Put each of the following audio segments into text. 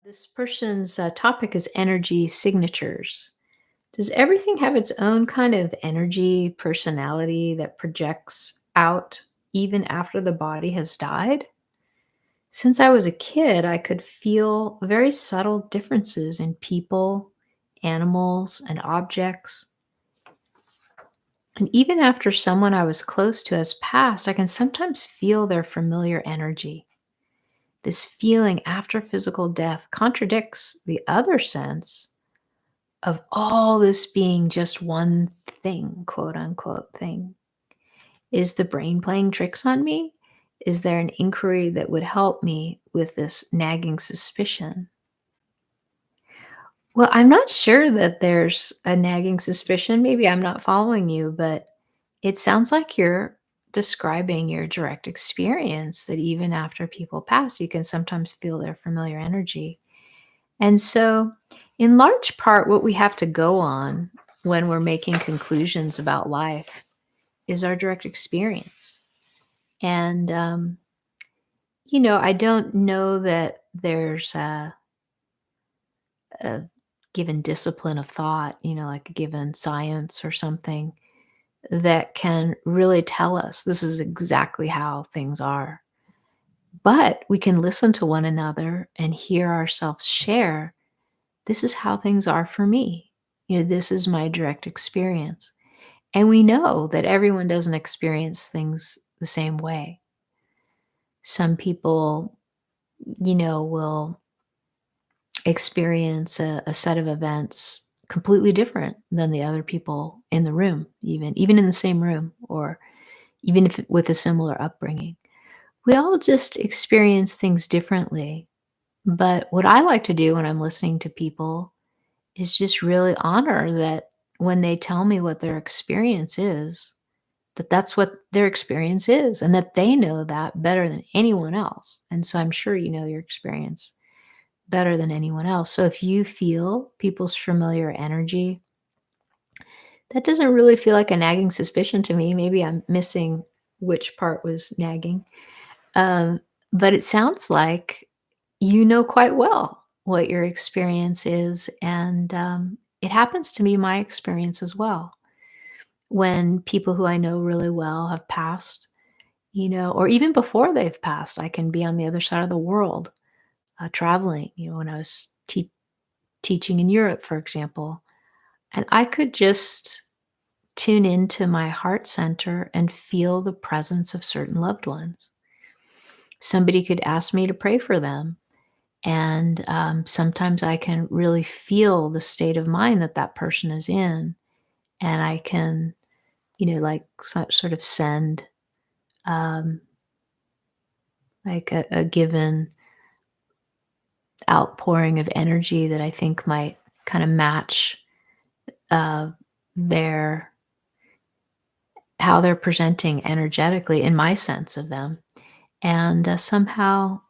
This person's topic is energy signatures. Does everything have its own kind of energy, personality that projects out even after the body has died? Since I was a kid, I could feel very subtle differences in people, animals, and objects. And even after someone I was close to has passed, I can sometimes feel their familiar energy. This feeling after physical death contradicts the other sense of all this being just one thing, quote unquote thing. Is the brain playing tricks on me? Is there an inquiry that would help me with this nagging suspicion? Well, I'm not sure that there's a nagging suspicion. Maybe I'm not following you, but it sounds like you're describing your direct experience that even after people pass, you can sometimes feel their familiar energy. And so, in large part, what we have to go on when we're making conclusions about life is our direct experience. And, I don't know that there's a given discipline of thought, like a given science or something that can really tell us this is exactly how things are. But we can listen to one another and hear ourselves share this is how things are for me. This is my direct experience. And we know that everyone doesn't experience things the same way. Some people, will experience a set of events completely different than the other people in the room, even in the same room, or even if with a similar upbringing. We all just experience things differently. But what I like to do when I'm listening to people is just really honor that when they tell me what their experience is, that that's what their experience is and that they know that better than anyone else. And so I'm sure you know your experience better than anyone else. So if you feel people's familiar energy, that doesn't really feel like a nagging suspicion to me. Maybe I'm missing which part was nagging. Um, but it sounds like you know quite well what your experience is. And it happens to be my experience as well. When people who I know really well have passed, or even before they've passed, I can be on the other side of the world traveling. When I was teaching in Europe, for example, and I could just tune into my heart center and feel the presence of certain loved ones. Somebody could ask me to pray for them. And sometimes I can really feel the state of mind that that person is in. And I can, like sort of send um, like a given outpouring of energy that I think might kind of match uh, their how they're presenting energetically in my sense of them, and somehow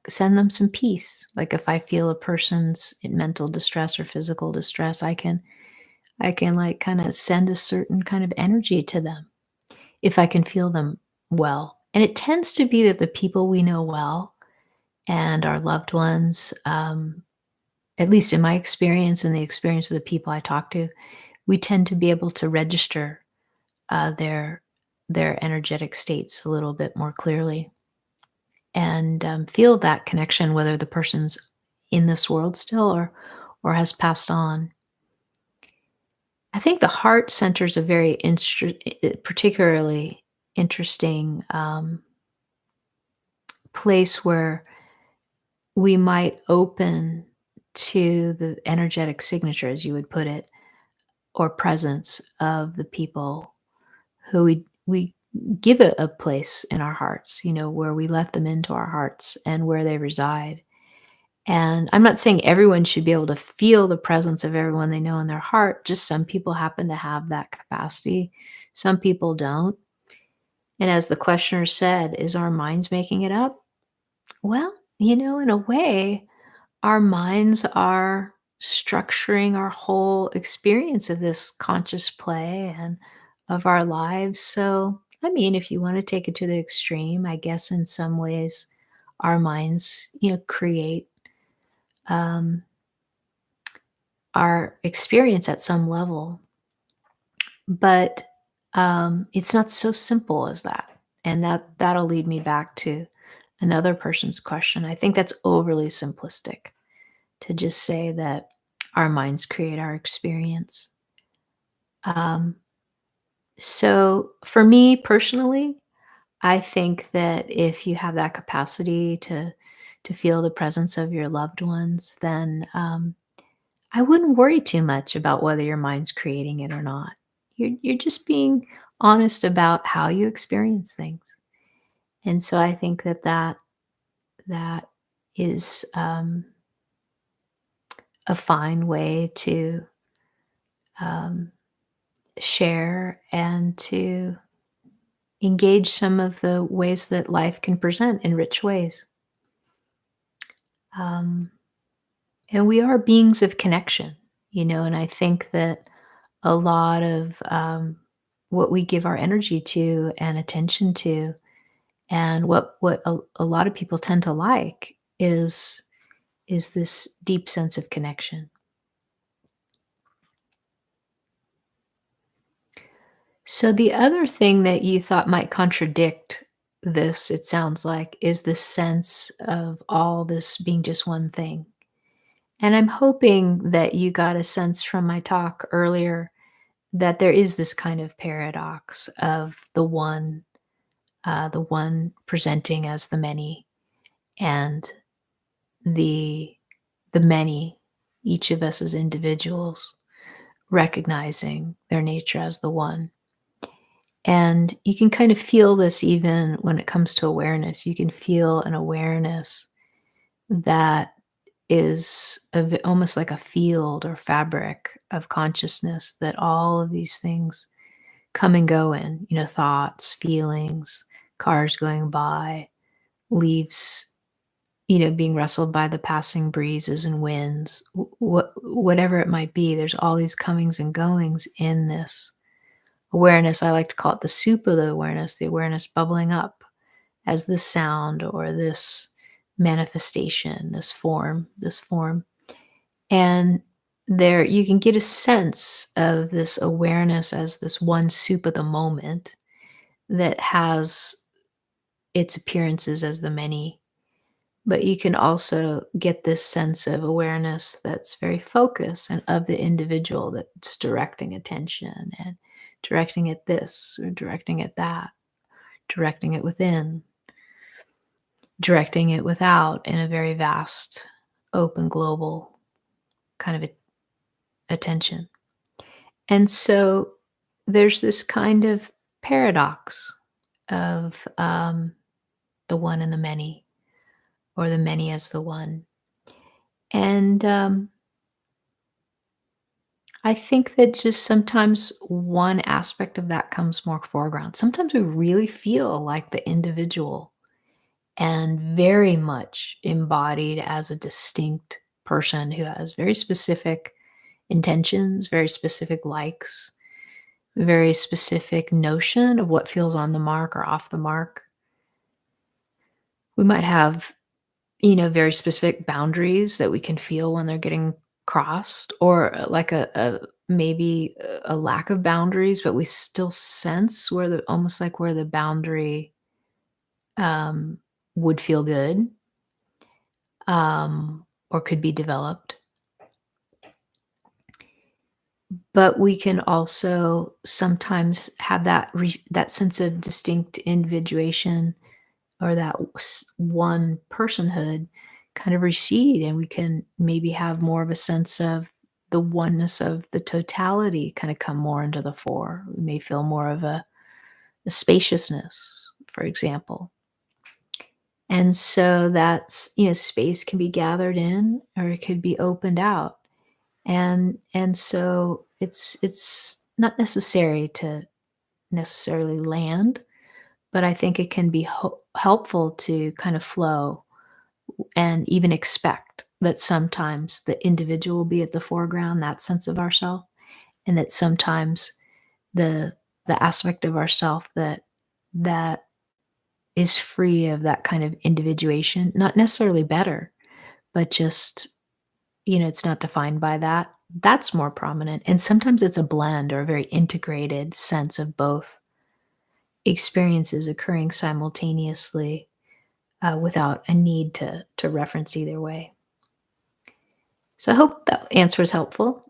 send them some peace. Like if I feel a person's in mental distress or physical distress, I can like kind of send a certain kind of energy to them if I can feel them well. And it tends to be that the people we know well and our loved ones, at least in my experience and the experience of the people I talk to, we tend to be able to register their energetic states a little bit more clearly and feel that connection, whether the person's in this world still or has passed on. I think the heart center is a very particularly interesting place where we might open to the energetic signature, as you would put it, or presence of the people who we give a place in our hearts, where we let them into our hearts and where they reside. And I'm not saying everyone should be able to feel the presence of everyone they know in their heart. Just some people happen to have that capacity. Some people don't. And as the questioner said, is our minds making it up? Well, in a way, our minds are structuring our whole experience of this conscious play and of our lives. So, I mean, if you want to take it to the extreme, I guess in some ways our minds, create um, our experience at some level. But, it's not so simple as that, and that'll lead me back to another person's question. I think that's overly simplistic to just say that our minds create our experience. Um, so for me personally, I think that if you have that capacity to feel the presence of your loved ones, then, I wouldn't worry too much about whether your mind's creating it or not. You're just being honest about how you experience things. And so I think that is, a fine way to, um, share and to engage some of the ways that life can present in rich ways. Um, and we are beings of connection, and I think that a lot of, what we give our energy to and attention to, and what a lot of people tend to like is this deep sense of connection. So the other thing that you thought might contradict this, it sounds like, is this sense of all this being just one thing. And I'm hoping that you got a sense from my talk earlier that there is this kind of paradox of the one presenting as the many, and the the many, each of us as individuals, recognizing their nature as the one. And you can kind of feel this even when it comes to awareness. You can feel an awareness that is almost like a field or fabric of consciousness that all of these things come and go in, thoughts, feelings, cars going by, leaves, being rustled by the passing breezes and winds, whatever it might be. There's all these comings and goings in this awareness. I like to call it the soup of the awareness bubbling up as this sound or this manifestation, this form. And there you can get a sense of this awareness as this one soup of the moment that has its appearances as the many. But you can also get this sense of awareness that's very focused and of the individual that's directing attention and directing at this or directing at that, directing it within, directing it without in a very vast, open, global kind of attention. And so there's this kind of paradox of the one and the many, or the many as the one. And I think that just sometimes one aspect of that comes more foreground. Sometimes we really feel like the individual and very much embodied as a distinct person who has very specific intentions, very specific likes, very specific notion of what feels on the mark or off the mark. We might have, very specific boundaries that we can feel when they're getting crossed, or like a maybe a lack of boundaries, but we still sense where the almost like where the boundary um, would feel good, or could be developed. But we can also sometimes have that sense of distinct individuation, or that one personhood kind of recede, and we can maybe have more of a sense of the oneness of the totality kind of come more into the fore. We may feel more of a spaciousness, for example. And so that's, space can be gathered in or it could be opened out. And so it's not necessary to necessarily land, but I think it can be helpful to kind of flow and even expect that sometimes the individual will be at the foreground, that sense of ourself, and that sometimes the the aspect of ourself that is free of that kind of individuation, not necessarily better, but just it's not defined by that. That's more prominent. And sometimes it's a blend or a very integrated sense of both experiences occurring simultaneously without a need to reference either way. So I hope that answer is helpful.